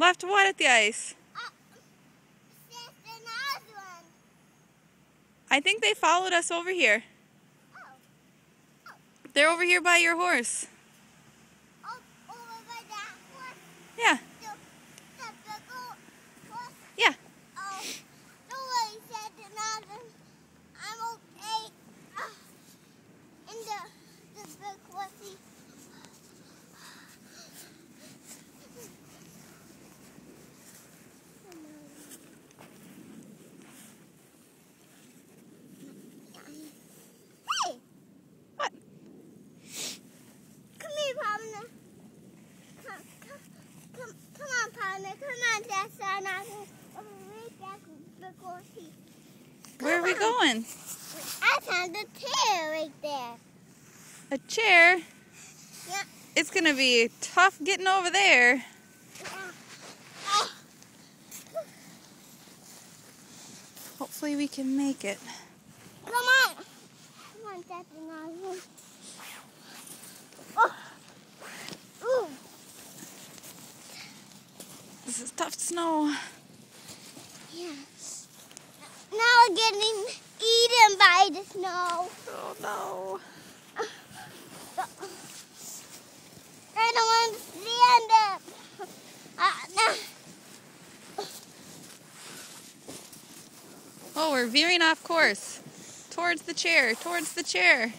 Left what at the ice? Another one. I think they followed us over here. Oh. They're over here by your horse. Oh, over by that one. Yeah. The big horse. Yeah. Oh, don't worry, said another. I'm okay. In the big horsey. Hey! What? Come here, partner. Come on, partner. Come on, that's another. Right back big horsey. Where are we going? I found a chair right there. A chair? Yeah. It's going to be tough getting over there. Hopefully we can make it. Come on. Come on, that's another one. Oh. Ooh. This is tough snow. Yeah. Now we're getting eaten by the snow. Oh no. I don't want to stand up. Oh, we're veering off course. Towards the chair. Towards the chair.